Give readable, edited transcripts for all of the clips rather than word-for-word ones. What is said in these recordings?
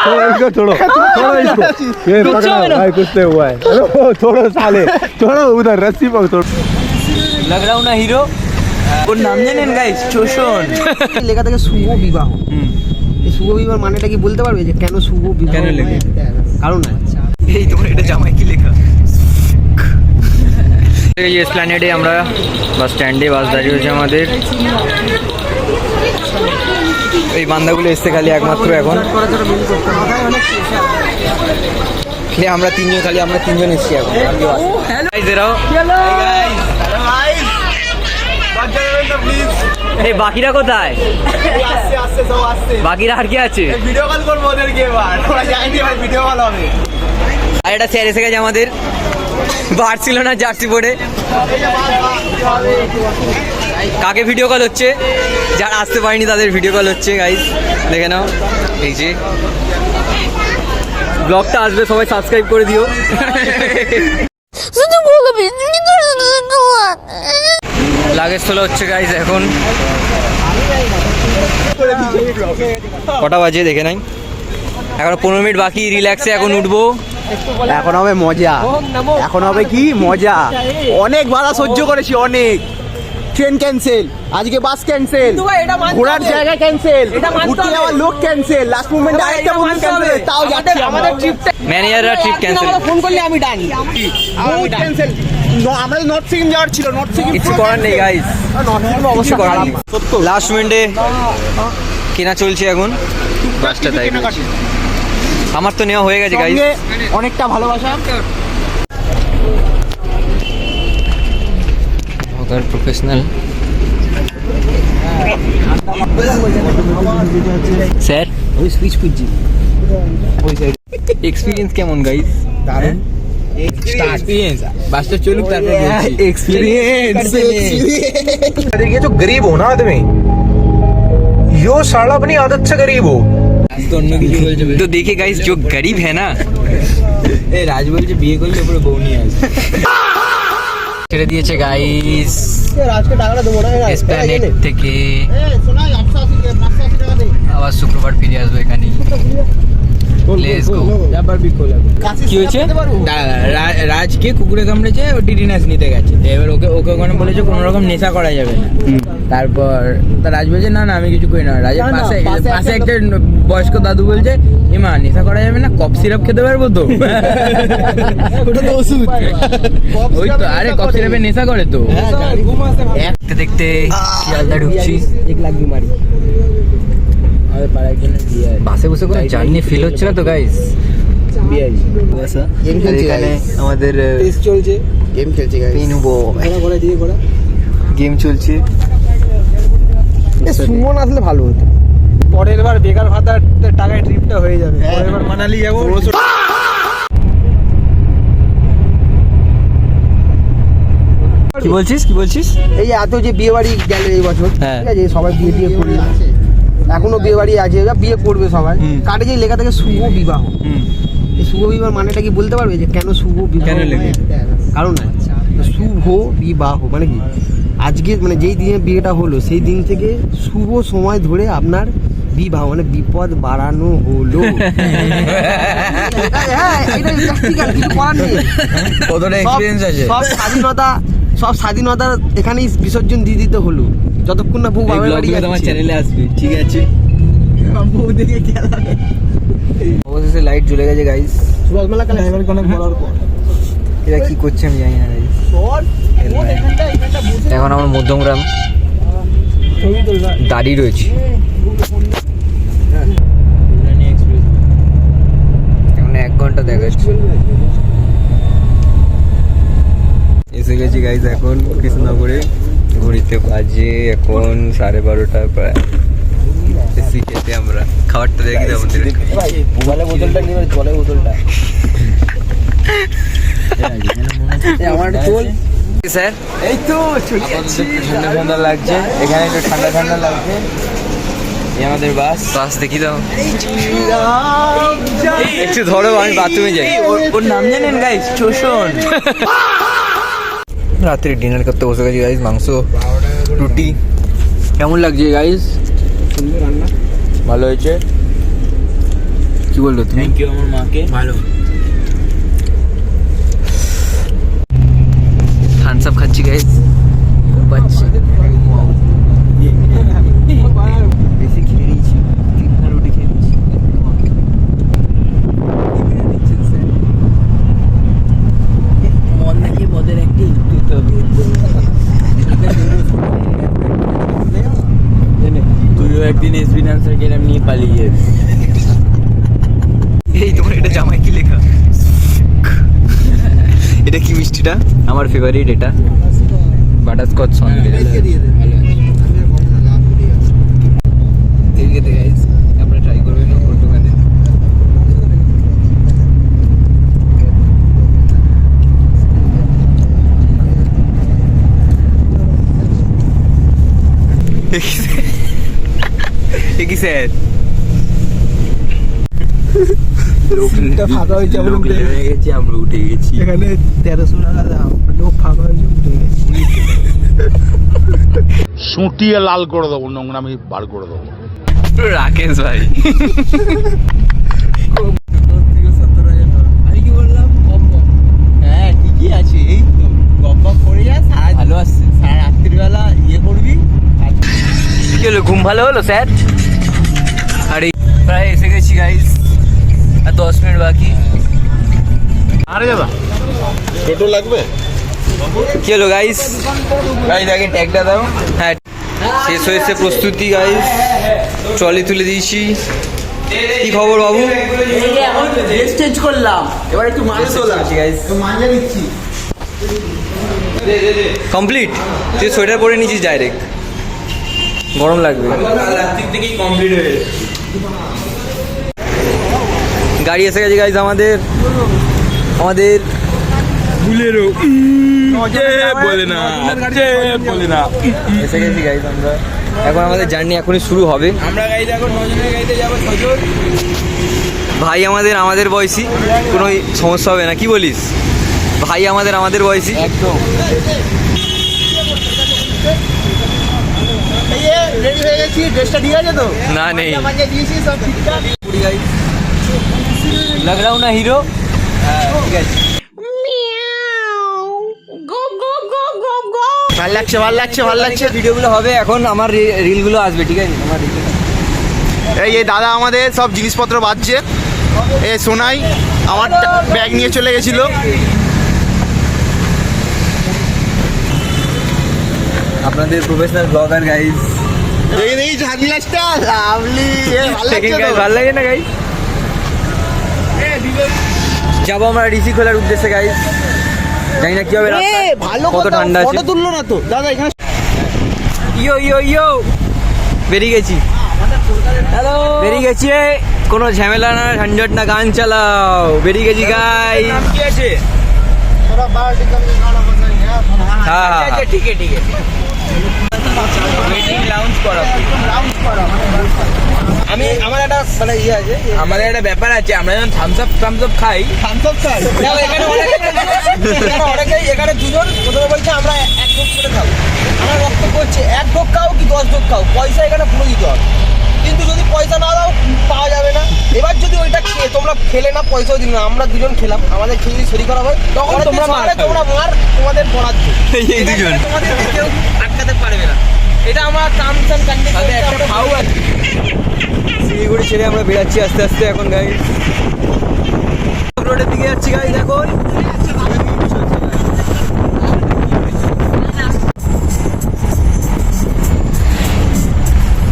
छोड़ो इसको, छोड़ो इसको, ये पकड़ो भाई, कुछ नहीं हुआ है। छोड़ो साले, छोड़ो उधर रस्सी पकड़ो। लग रहा हूँ ना हीरो। ওর নাম জানেন গাইস? শোষণ। লেখা থেকে শুভ বিবাহ। এই শুভ বিবাহ মানেটা কি বলতে পারবে যে কেন শুভ বিবাহ? কেন লেখে? কারণ এই তোমার এটা জামাই কি লেখা? এই এসপ্ল্যানেডে আমরা বাস স্ট্যান্ডে বাস দাঁড়িয়ে হয়েছে আমাদের। এই বান্দাগুলো এসছে খালি একমাত্র এখন আমরা তিনজন, খালি আমরা তিনজন এসছি এখন। এই বাকিরা কোথায়? বাকিরা আর কি আছে? ভিডিও কল করবো ওদেরকে এবার, ওরা যায়নি ভাই, ভিডিও কল হবে। আর এটা স্যার এসে গেছে আমাদের, বার ছিল না জার্সি পরে। কাকে ভিডিও কল হচ্ছে? যারা আসতে পারেনি তাদের ভিডিও কল হচ্ছে গাইস, দেখে নাও। এই যে ব্লগটা আসবে, সবাই সাবস্ক্রাইব করে দিও। লাগেজ তোলা হচ্ছে গাইস এখন। কটা বাজে দেখে নাই, এখন 15 মিনিট বাকি, রিল্যাক্সে এখন উঠবো। এখন হবে মজা, এখন হবে কি মজা। অনেক বাধা সহ্য করেছি, অনেক। ট্রেন ক্যান্সেল, আজকে বাস ক্যান্সেল, ঘোরার জায়গা ক্যান্সেল, ঘুরতে যাওয়ার লোক ক্যান্সেল, লাস্ট মোমেন্টে আরেকটা বন্ধু ক্যান্সেল, তাও যাচ্ছি। আমাদের ট্রিপটা ম্যানেজাররা ট্রিপ ক্যান্সেল, ফোন করলে আমি ডান। ক্যান্সেল। আমরা নর্থ সিকিম যাওয়ার ছিল, নর্থ সিকিম কিছু করার নেই গাইস, কিছু করার নেই। লাস্ট মিনিটে কেনা চলছে এখন বাসটা, তাই আমার তো নেওয়া হয়ে গেছে গাইস। অনেকটা ভালোবাসা। প্রফেশনাল স্যার, ওই সুইচ করছি। এক্সপিরিয়েন্স কেমন গাইস? দারুণ এক্সপিরিয়েন্স। বাসটা চলুক তারপর বলছি। एक्सपीरियंस। ये जो गरीब हो ना आदमी, यो साला अपनी आदत से गरीब हो। তো অন্য কিছু বলছে তো দেখে গাইস, जो गरीब है ना, এই রাজ বলছে বিয়ে করলে পুরো বউ নিয়ে আসবে। ছেড়ে দিয়েছে গাইস আজকে টাকাটা দেবো না এসপ্ল্যানেড থেকে। শোনা 880 টাকা দে। আবার শুক্রবার ফিরে আসবো এখানে। Let's go. কি হয়েছে? রাজকে কুকুরে কামড়েছে, ও টিটিনাস নিতে গেছে। এবার ওকে ওখানে বলেছে কোনো রকম নেশা করা যাবে না। তারপর রাজ বলছে না না আমি কিছু করি না। রাজের পাশে একটা বয়স্ক দাদু বলছে এমা নেশা করা যাবে না, কফ সিরাপ খেতে পারবো তো? ওটা তো ওষুধ। ওই তো, আরে কফ সিরাপে নেশা করে তো। দেখতে দেখতে শিয়ালদা ঢুকছি। 1 লাখ বিমারি। আমাদের পাড়ায় একজনের বিয়ে আছে। বাসে বসে কোনো জার্নি ফিল হচ্ছে না তো গাইস। বিয়ে আছে। গেম খেলছি এখানে আমাদের টেস্ট চলছে। গেম খেলছি গাইস। পিনুবো ঘোরা দিয়ে ঘোরা। গেম চলছে। সুমন আসলে ভালো হতো। পরের বার বেকার ভাতার টাকায় ট্রিপটা হয়ে যাবে। পরের বার মানালি যাবো। কি বলছিস কি বলছিস? এই এত যে বিয়ে বাড়ি গেল এই বছর, হ্যাঁ। ঠিক আছে, সবাই বিয়ে টিয়ে করলো, এখনো বিয়ে বাড়ি আছে, বিয়ে করবে সবাই। কাটে যে লেখা থাকে শুভ বিবাহ। এই শুভ বিবাহ মানেটা কি বলতে পারবে যে কেন শুভ বিবাহ? কেন লেখে? কারণ শুভ বিবাহ মানে কি, আজকে মানে যেই দিনে বিয়েটা হলো সেই দিন থেকে শুভ সময় ধরে আপনার বিবাহ মানে বিপদ বাড়ানো হলো। হ্যাঁ, এটা practical, কিছু করার নেই। কতটা এক্সপেরিয়েন্স আছে? সব স্বাধীনতা এখানেই বিসর্জন দিয়ে দিতে হলো, যতক্ষণ না বউ বাবার বাড়ি তোমার যাচ্ছে। চ্যানেলে আসবে, ঠিক আছে? বউ দেখে খেলা। অবশেষে লাইট জ্বলে গেছে গাইস। সুভাষ মেলা কালে হেভেন কনেক বলার পর এরা কি করছে আমি জানি না গাইস। এখন আমার মধ্যমগ্রাম ছবি তুলবা। দাঁড়িয়ে রয়েছে। এখন 1 ঘন্টা দেখাচ্ছে। এসে গেছি গাইস এখন কৃষ্ণনগরে। ঘড়িতে বাজে এখন 12:30 প্রায়। এসি খেতে আমরা, খাবারটা দেখি তো আমাদের। জলের বোতলটা নিয়ে জলের বোতলটা আমার চল স্যার। এই তো চলে যাচ্ছি। ঠান্ডা ঠান্ডা লাগছে, এখানে একটু ঠান্ডা ঠান্ডা লাগছে। এই আমাদের বাস দেখি দাও একটু ধরো, আমি বাথরুমে যাই। ওর নাম জানেন গাইস? শোষণ। রাত্রে ডিনার করতে বসে গেছি গাইস, মাংস রুটি। কেমন লাগছে গাইস? সুন্দর রান্না। ভালো হয়েছে। কি বললো তুমি? থ্যাংক ইউ আমার মাকে। ভালো। থামস আপ খাচ্ছি গাইস, খুব পাচ্ছি, বেশি খেয়ে নিয়েছি, 3টা রুটি খেয়ে নিয়েছি। মন নাকি মদের একটি তুইও একদিন এসবি ডান্সার গেলাম নিয়ে পালিয়ে। এই তোমার এটা জামাই কি লেখা? এটা কি মিষ্টিটা? আমার ফেভারিট এটা, বাটারস্কচ সন্দেশ। আপনারা ট্রাই করবেন ওর দোকানে। কি স্যার লোকটা ফাঁকা হয়েছে, আমরা উঠে গেছি, আমরা উঠে গেছি। এখানে 1300 টাকা দাম, লোক ফাঁকা হয়েছে, উঠে গেছে। সুটিয়ে লাল করে দেবো, নোংরামি বার করে দেবো। রাকেশ ভাই আমি কি বললাম? হ্যাঁ ঠিকই আছে, এই তো গপ গপ করে যা, সারা ভালো আসছে। সারা রাত্রিবেলা ইয়ে করবি। কি হলো, ঘুম ভালো হলো স্যার? আরে প্রায় এসে গেছি গাইস, আর 10 মিনিট বাকি। আরে দাদা টোটো লাগবে? কি হলো গাইস? গাইস আগে ট্যাগটা দাও। হ্যাঁ শেষ হয়েছে প্রস্তুতি গাইস, ট্রলি তুলে দিয়েছি। কি খবর বাবু? এখন ড্রেস চেঞ্জ করলাম, এবার একটু মানুষ তোলা গাইস মাঞ্জা দিচ্ছি। কমপ্লিট? তুই সোয়েটার পরে নিয়েছিস ডাইরেক্ট, গরম লাগবে। রাত্রির থেকেই কমপ্লিট হয়ে গেছে। গাড়ি এসে গেছে গাইস আমাদের বুলেরো বলে না, বলে না। এসে গেছি গাইস আমরা। এখন আমাদের জার্নি এখনই শুরু হবে। আমরা গাড়িতে এখন 9 জনের গাড়িতে যাবো, 6 জন। ভাই আমাদের বয়সী, কোনো সমস্যা হবে না, কি বলিস? ভাই আমাদের বয়সী একদম। রেডি হয়ে গেছি, ড্রেসটা ঠিক আছে তো? না নেই, মাঞ্জা দিয়েছি, সব ঠিকঠাক। লাগ রাও না হিরো। ঠিক আছে, ভাল লাগছে, ভাল লাগছে, ভাল লাগছে। ভিডিওগুলো হবে এখন, আমার রিলগুলো আসবে, ঠিক আছে? আমার এই দাদা আমাদের সব জিনিসপত্র বাজছে। এ সোনাই আমার ব্যাগ নিয়ে চলে গেছিল। আপনাদের প্রফেশনাল ব্লগার গাইস। এই ঝাঁঝলাসটা লাভলি, ভালো লাগে না গাইস? যাবো আমরা রিসি খোলার উদ্দেশ্যে গাইস, জানি না কি হবে রাস্তায়, ভালো কত ঠান্ডা আছে। ফটো তুললো না তো দাদা এখানে? ইয়ো বেরিয়ে গেছি, হ্যালো বেরিয়ে গেছি। কোনো ঝামেলা না, ঝঞ্ঝট না, গান চালাও, বেরিয়ে গেছি গাই। নাম কি আছে? হ্যাঁ ঠিক আছে। ওয়েটিং লাউঞ্জ করা। আমার একটা মানে ইয়ে আছে, আমাদের একটা ব্যাপার আছে, আমরা যখন থামস আপ খাই, এখানে দুজন প্রথমে বলছে আমরা এক ঢোক করে খাবো। আমরা রক্ত করছে, এক ঢোক খাও কি 10 ঢোক খাও, পয়সা এখানে পুরো দিতে হবে। কিন্তু যদি পয়সা না দাও পাওয়া যাবে না। এবার যদি ওইটা খেয়ে তোমরা খেলে না, পয়সাও দিন না, আমরা দুজন খেলাম, আমাদের খেয়ে যদি শরীর খারাপ হয় তখন তোমরা মার, তোমাদের বরাদ্দ। এই দুজন তোমাদের কেউ আটকাতে পারবে না, এটা আমার টার্মস এন্ড কন্ডিশন। একটা খাও আছে। শিলিগুড়ি ছেড়ে আমরা বেরাচ্ছি আস্তে আস্তে এখন গাইস, রোডের দিকে যাচ্ছি গাইস এখন।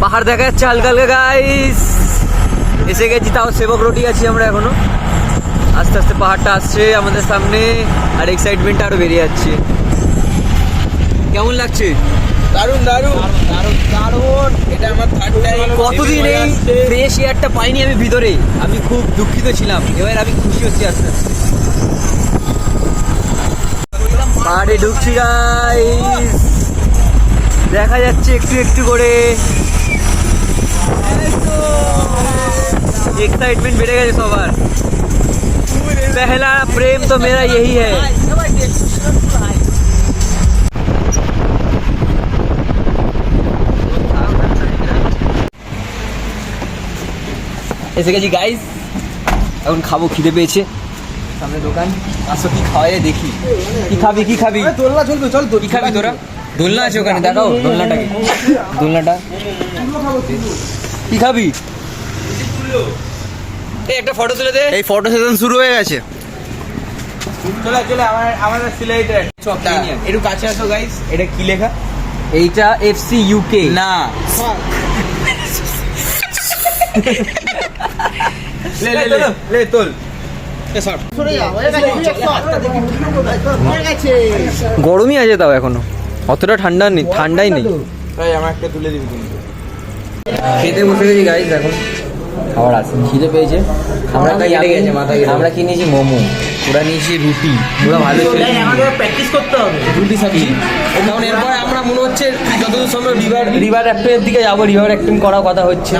পাহাড় দেখা যাচ্ছে হালকা হালকা গাইস, এসে গেছি, তাও সেবক রোডই আছি আমরা এখনো। আস্তে আস্তে পাহাড়টা আসছে আমাদের সামনে, আর এক্সাইটমেন্ট আরো বেরিয়ে যাচ্ছে। কেমন লাগছে? দারুণ দারুণ দারুণ। এটা আমার থার্ড টাইম। কতদিন এই ফ্রেশ এয়ারটা পাইনি আমি ভিতরে, আমি খুব দুঃখিত ছিলাম, এবার আমি খুশি হচ্ছি আস্তে আস্তে। পাহাড়ে ঢুকছি গাইস, দেখা যাচ্ছে একটু একটু করে, एक्साइटमेंट बेड़े गए सवार। पहला प्रेम तो मेरा यही है। এসে গেছি গাইস, এখন খাবো, খিদে পেয়েছে। সামনে দোকান, আসো কি খাওয়াই দেখি। কি খাবি কি খাবি? দোলনা চলবে, চল তো। কি খাবি তোরা? দোলনা আছে ওখানে, দেখাও দোলনাটাকে, দোলনাটা কি খাবি? এই একটা ফটো তুলে দে। এই ফটো সেশন শুরু হয়ে গেছে। চলে আমাদের সিলেটের চপটা একটু কাছে আসো গাইস। এটা কি লেখা? এইটা এফসি ইউকে না, লে তোল। গরমই আছে তাও এখনো, অতটা ঠান্ডা নেই, ঠান্ডাই নেই। ভাই আমার একটা তুলে দিবি কিন্তু। খেতে বসে গেছি গাইস, এখন খাবার আছে, খিদে পেয়েছে। আমরা কেটে গেছে, মাথা কেটে আমরা কি নিয়েছি? মোমো। ওরা নিয়েছি রুটি, ওরা ভালো ছিল। আমাদের প্র্যাকটিস করতে হবে রুটি সবজি। কারণ এরপর আমরা মনে হচ্ছে যতদূর সম্ভব রিভার অ্যাক্টিংয়ের দিকে যাবো, রিভার অ্যাক্টিং করার কথা হচ্ছে।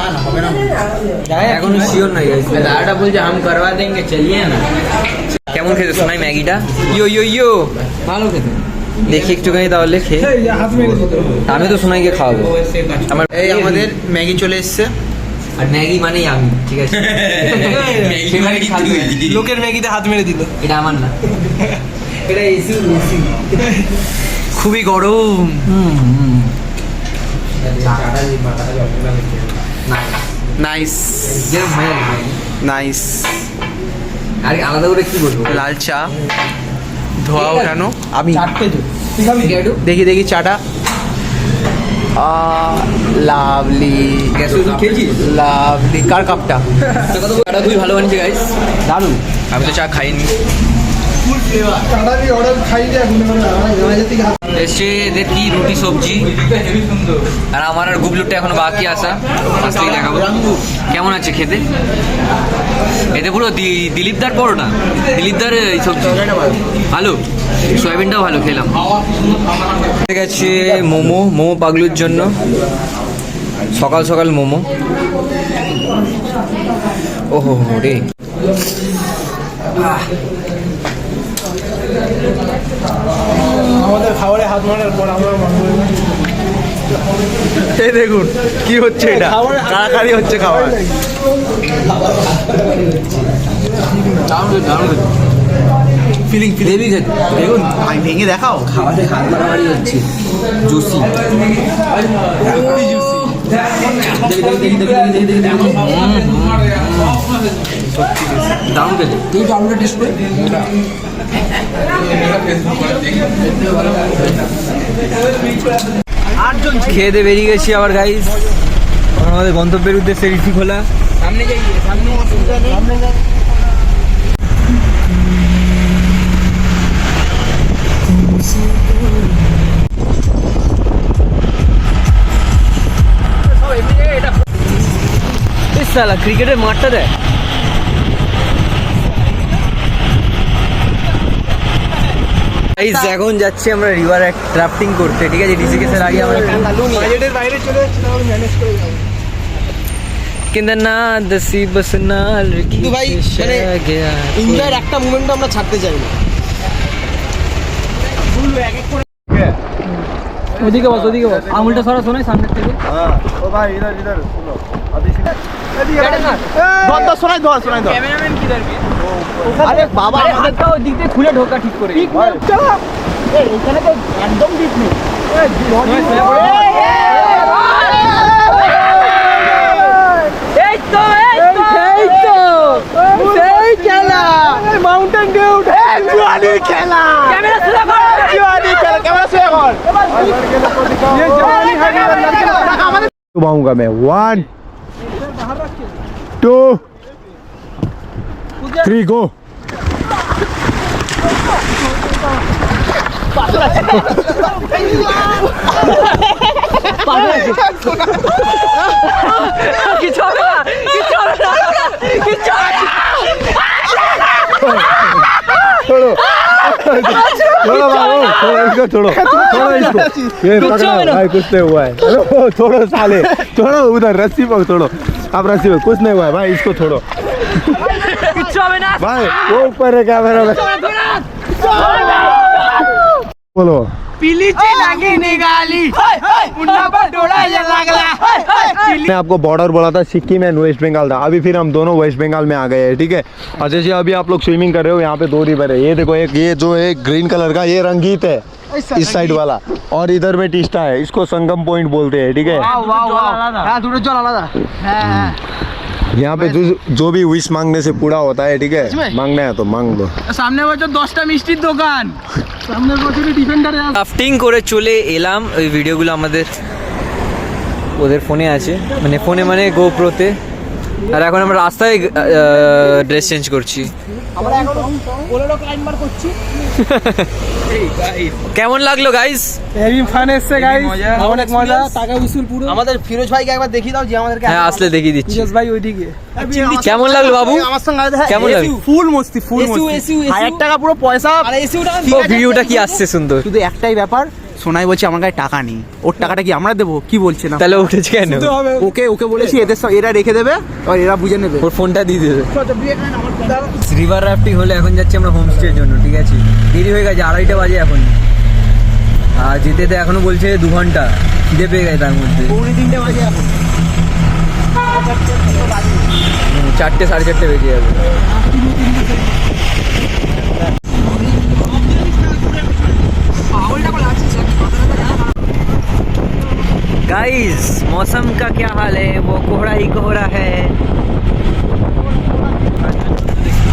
এখনো শিওর নয় গাইস। দাদাটা বলছে হাম করবা দেঙ্গে, চলিয়ে না। কেমন খেতে শোনাই ম্যাগিটা? ইয়ো ইয়ো ইয়ো, ভালো খেতে। দেখি একটুখানি তাহলে খেয়ে। আমি তো শোনাইকে খাওয়াবো। আমার এই আমাদের ম্যাগি চলে এসছে। আর ম্যাগি মানেই আমি, ঠিক আছে? লোকের ম্যাগিতে হাত মেরে দিল। এটা আমার না, এটা এসি। খুবই গরম। Nice nice. আর আলাদা করে কি বলবো? লাল চা, ধোয়া ওঠানো। আমি একটু দেখি দেখি চাটা। লাভলি গ্যাসের ওষুধ খেয়েছিস? লাভলি। কার কাপটা? চাটা খুবই ভালো বানিয়েছে গাইস, দারুণ। আমি তো চা খাইনি। এসছে এদের কি রুটি সবজি, আর আমার আর গুবলুরটা এখনো বাকি আসা, আসতেই দেখাবো কেমন আছে খেতে। এতে পুরো দিলীপদার পরোটা, দিলীপদার এই সবজি ভালো, সয়াবিনটাও ভালো খেলাম। ঠিক আছে মোমো, মোমো পাগলুর জন্য সকাল সকাল মোমো। ওহো রে, আমাদের খাবারে হাত মারার পর আমরা এই দেখুন কি হচ্ছে, এটা কাড়াকাড়ি হচ্ছে খাবার। ফিলিং ফিলিং দেখুন, আমি ভেঙে দেখাও। খাবারে হাত মারামারি হচ্ছে, জুসি দারুণ খেতে। তুই তো আমরা টেস্ট করে খেয়ে দিয়ে বেরিয়ে গেছি আবার গাইস, আমাদের গন্তব্যের উদ্দেশ্যে রিসি খোলা। সামনে যাই, সামনে অসুবিধা নেই। সালা ক্রিকেটের মাঠটা দেয়। এখন যাচ্ছি আমরা রিভার রাফটিং করতে, ঠিক আছে? ঋষিকেশের আগে আমরা বাজেটের বাইরে চলে যাচ্ছি, তাহলে ম্যানেজ করে যাবো। কেদারনাথ দসি বসনাল কিন্তু ভাই মানে ইন্ডিয়ার একটা মুভমেন্ট আমরা ছাড়তে চাই না। ওদিকে বস, ওদিকে বস, আঙুলটা সরা শোনাই সামনের থেকে। ও ভাই ইধার ইধার শুনো अभी শোনাই দাও শোনাই দাও। ক্যামেরাম্যান কি ধরবি? আরে বাবা হাতটা ওই দিক দিয়ে খুলে ঢোকা ঠিক করে। এখানে তো একদম ডিপ নেই। এই তো সেই খেলা, মাউন্টেন ডিউ জুয়ানি খেলা। ক্যামেরা সোজা কর, জুয়ানি খেলা, ক্যামেরা সোজা কর। ये जवानी है लड़के घुमाऊंगा मैं। 1 2 3 गो। কিছু হবে না, কিছু হবে না, কিছু হবে না। छोड़ो छोड़ो भाई, छोड़ो इसको, छोड़ो छोड़ो इसको। ये पकड़ो भाई, कुछ नहीं हुआ है। अरे छोड़ो साले, छोड़ो उधर रस्सी पर छोड़ो। अब रस्सी पे कुछ नहीं हुआ है भाई, इसको छोड़ो কিছু হবে না भाई। वो ऊपर है कैमरा में, बोलो मैं आपको बॉर्डर बोला था सिक्किम एंड वेस्ट बंगाल था, अभी फिर हम दोनों वेस्ट बंगाल में आ गए हैं, ठीक है। और जैसे अभी आप लोग स्विमिंग कर रहे हो, यहाँ पे 2 रिवर है, ये देखो, एक ये जो है ग्रीन कलर का, ये रंगीत है इस साइड वाला, और इधर में टिस्टा है, इसको संगम पॉइंट बोलते हैं, ठीक है। यहाँ पे जो भी विश मांगने से पूरा होता है, ठीक है, मांगना है तो मांग लो। সামনে বছর 10টা মিষ্টির দোকান, সামনের বছরই ডিফেন্ডার। রাফটিং করে চলে এলাম, ওই ভিডিওগুলো আমাদের ওদের ফোনে আছে, মানে ফোনে মানে গোপ্রোতে। আর এখন আমরা রাস্তায় ড্রেস চেঞ্জ করছি। কেমন লাগলো গাইস? হেভি ফান এসছে গাইস, অনেক মজা, টাকা উসুল পুরো। আমাদের ফিরোজ ভাইকে একবার দেখিয়ে দাও যে আমাদেরকে। হ্যাঁ, আসলে দেখিয়ে দিচ্ছি। ফিরোজ ভাই ওইদিকে। কেমন লাগলো বাবু? আমার সঙ্গে কেমন লাগলো? ফুল মস্তি, ফুল মস্তি। 1000 টাকা পুরো পয়সা। ও ভিডিওটা কি আসছে সুন্দর। শুধু একটাই ব্যাপার, সোনাই বলছে আমার কাছে টাকা নেই, ওর টাকাটা কি আমরা দেবো? কি বলছে না? তাহলে উঠেছে কেন? ওকে বলেছি এদের এরা রেখে দেবে, আর এরা বুঝে নেবে। ওর ফোনটা দিয়ে দেবে। রিভার রাফটিং হলে এখন যাচ্ছি আমরা হোমস্টের জন্য, ঠিক আছে। দেরি হয়ে গেছে, 2:30 বাজে এখন, আর যেতে এখনো বলছে 2 ঘন্টা, খিদে পেয়ে গেছে তার মধ্যে। 3:30 বাজে এখন, 4টে 4:30 বেজে যাবে। गाइस मौसम का क्या हाल है? वो कोहरा ही कोहरा है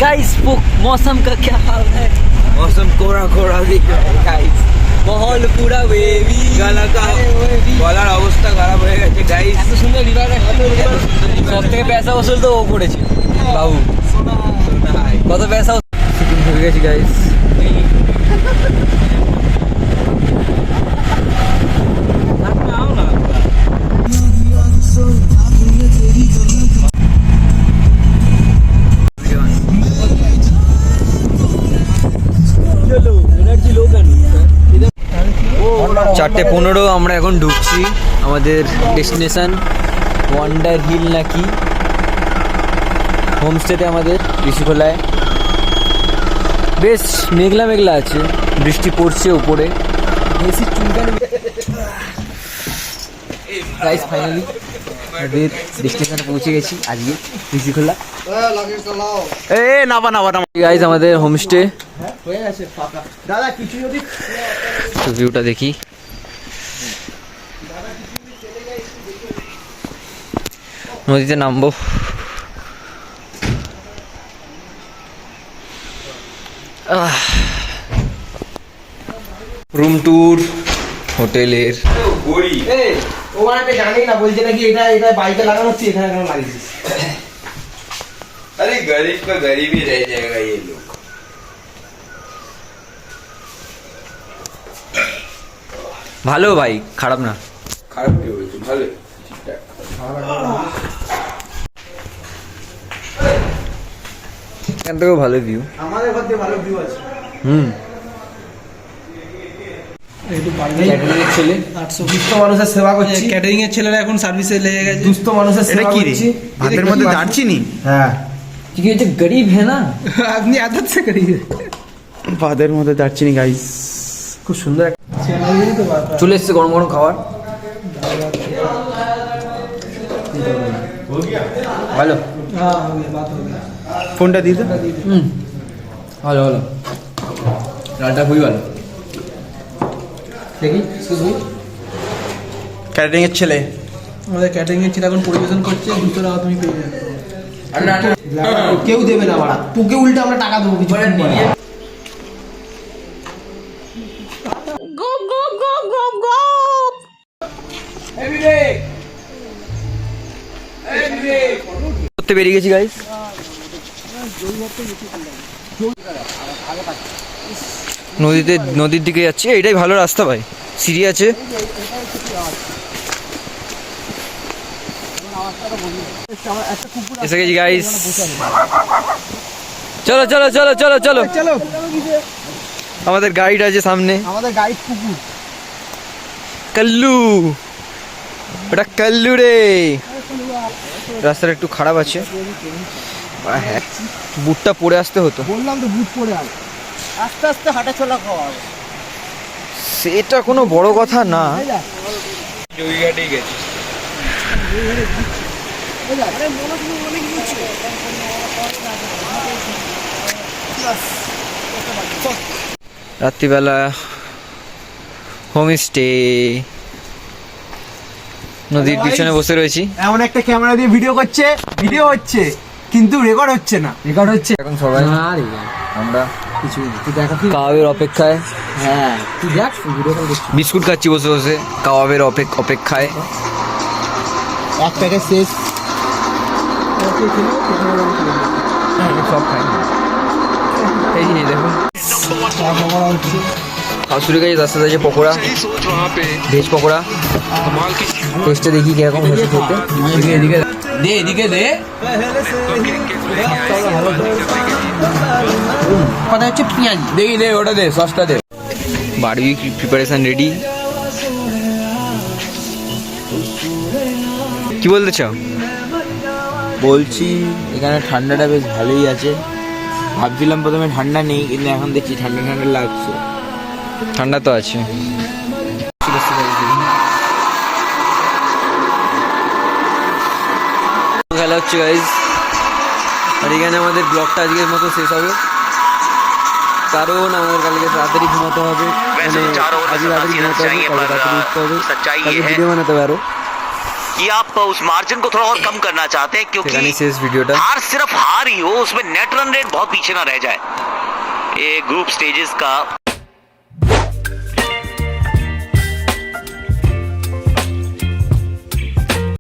गाइस। वो मौसम का क्या हाल है? मौसम कोहरा कोहरा दिख रहा है गाइस, माहौल पूरा वेवी, গলার অবস্থা খারাপ হয়ে গেছে গাইস। এত সুন্দর রিভার, সবথেকে পয়সা ওসুল তো ও করেছে বাবু। কত পয়সা হয়ে গেছে গাইস। চারটে 15 আমরা এখন ঢুকছি আমাদের ডেস্টিনেশন ওয়ান্ডার হিল নাকি হোমস্টেতে আমাদের ঋষিখোলায়। বেশ মেঘলা মেঘলা আছে, বৃষ্টি পড়ছে উপরে। এসি চুলকানি গাইস, ফাইনালি আমাদের ডেস্টিনেশনে পৌঁছে গেছি আজকে ঋষিখোলা। নাবা গাইস আমাদের হোমস্টে হয়ে গেছে ফাঁকা। দাদা কিছু যদি ভিউটা দেখি, নদীতে নামবো। রুম ট্যুর হোটেলের। ওখানে জানি না, বলছে নাকি এটা বাইকে লাগানো হচ্ছে, এখানে কেন লাগিয়েছিস? अरे गरीब का गरीब ही रह जाएगा ये लोग। ভালো ভাই, খারাপ না। খারাপ কি হয়েছে? ভালো, ঠিকঠাক। এখান থেকেও ভালো ভিউ, আমাদের ঘর থেকে ভালো ভিউ আছে। ক্যাটারিং এর ছেলে, দুস্থ মানুষের সেবা করছি। ক্যাটারিং এর ছেলেরা এখন সার্ভিসে লেগে গেছে। দুস্থ মানুষের সেবা করছি। ভাতের মধ্যে দারচিনি। হ্যাঁ, क्योंकि ये जो गरीब है ना, আপনি আদত से करिए। ভাতের মধ্যে দারচিনি গাইস, খুব সুন্দর। চলে এসছে গরম গরম খাবার। ভালো, ফোনটা দিয়ে দে। ভালো ভালো, রান্না খুবই ভালো। দেখি ক্যাটারিং এর ছেলে, আমাদের ক্যাটারিং এর ছেলে এখন পরিবেশন করছে, 200 টাকা তুমি পেয়ে যাবে। কেউ দেবে না বাড়া, তোকে উল্টে আমরা টাকা দেবো কিছু। করতে বেরিয়ে গেছি গাইস। নদীর দিকে যাচ্ছি, এটাই ভালো রাস্তা ভাই, সিঁড়ি আছে। এসে গেছি গাইস, চলো চলো চলো চলো চলো চলো, আমাদের গাইড আছে সামনে, আমাদের গাইড কুকুর কাল্লু, ওটা কাল্লু রে। রাস্তাটা একটু খারাপ আছে, হ্যাঁ বুটটা পরে আসতে হতো। বললাম তো বুট পরে আয়, আস্তে আস্তে হাঁটা চলা কর। সেটা কোনো বড় কথা না। জয়ঘাটেই গেছি। রাত্রিবেলা হোমস্টে, নদীর পিছনে বসে রয়েছি। এমন একটা ক্যামেরা দিয়ে ভিডিও করছে, ভিডিও হচ্ছে কিন্তু রেকর্ড হচ্ছে না। রেকর্ড হচ্ছে এখন সবাই, আমরা কিছু দেখা কাবাবের অপেক্ষায়। হ্যাঁ তুই দেখ ভিডিও কল করছিস। বিস্কুট খাচ্ছি বসে বসে কাবাবের অপেক্ষায়। এক প্যাকেট শেষ। সব খাই এই জিনিস দেখুন খাওয়া শুরু গেছে। তার সাথে আছে পকোড়া, ভেজ পকোড়া। টেস্টে দেখি কিরকম হয়েছে খেতে। এদিকে দে, এদিকে দে। কথা হচ্ছে পেঁয়াজ। দেখি দে, ওটা দে, সসটা দে। Barbecue preparation ready. কি বলতে চাও? বলছি এখানে ঠান্ডাটা বেশ ভালোই আছে। ভাবছিলাম প্রথমে ঠান্ডা নেই, কিন্তু এখন দেখছি ঠান্ডা ঠান্ডা লাগছে। ঠান্ডা তো আছে। খেলা হচ্ছে গাইজ, আর এখানে আমাদের ব্লগটা আজকের মতো শেষ হবে, কারণ আমাদের কালকে তাড়াতাড়ি ঘুমাতে হবে। মানে আজকে তাড়াতাড়ি ঘুমাতে হবে, কালকে তাড়াতাড়ি উঠতে হবে, কালকে ভিডিও বানাতে হবে আরো। कि आप उस मार्जिन को थोड़ा और कम करना चाहते हैं क्योंकि সেখানে শেষ ভিডিওটা। हार सिर्फ हार ही हो, उसमें नेट रन रेट बहुत पीछे ना रह जाए। ये ग्रुप स्टेजेस का